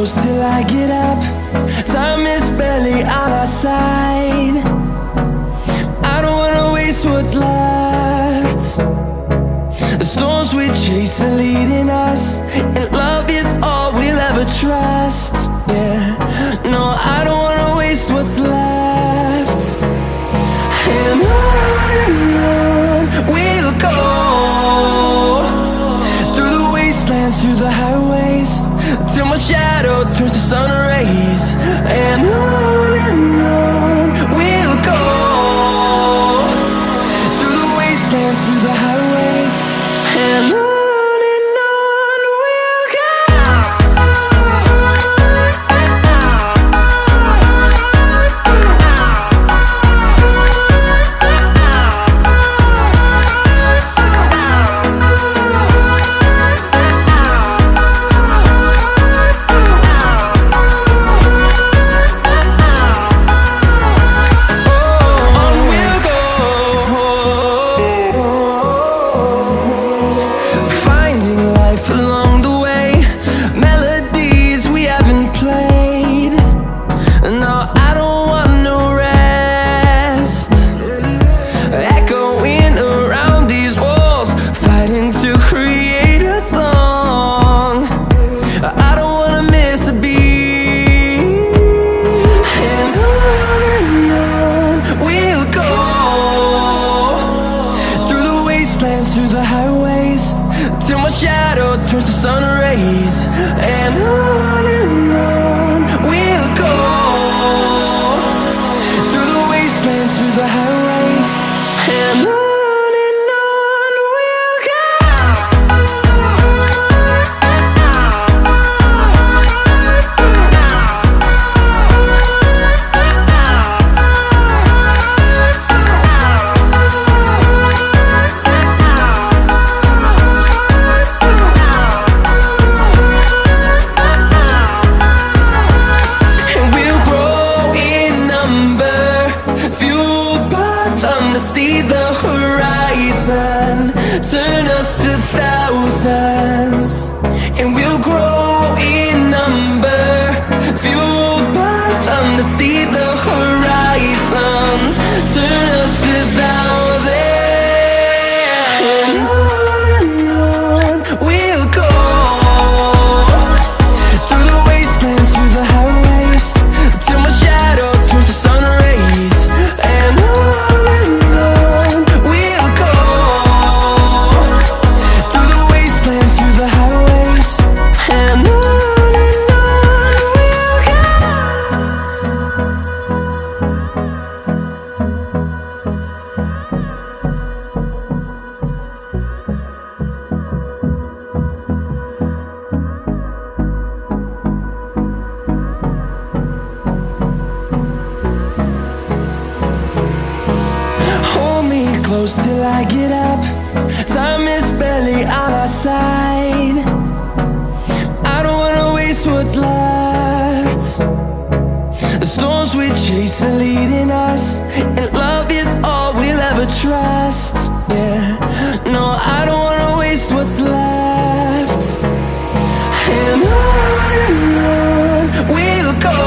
close till I get up. Time is barely on our side. I don't wanna waste what's left. The storms we chase are leading us, and love is all we'll ever trust. Yeah, no, I don't wanna waste what's left. And on we'll go, through the wastelands, through the highways, till my shadow turns to sun rays. And on we'll go, through the wastelands, through the highways, and on we'll go. Till I get up, time is barely on our side. I don't wanna waste what's left. The storms we chase are leading us, and love is all we'll ever trust. Yeah, no, I don't wanna waste what's left. And on we'll go,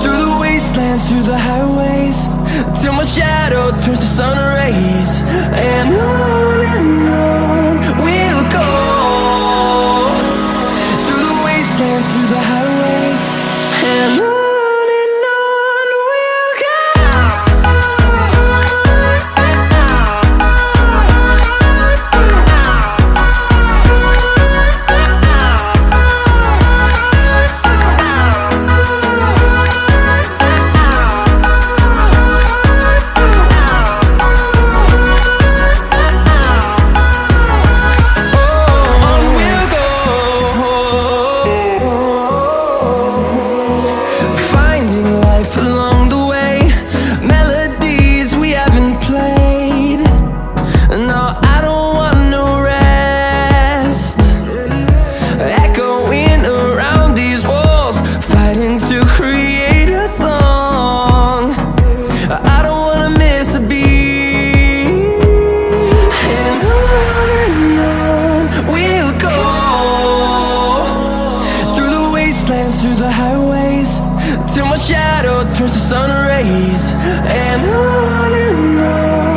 through the wastelands, through the highways, till my shadow turns to sun rays. And on we'll go, through the wastelands, through the highways, and on we'll go. till my shadow turns to sun rays. And on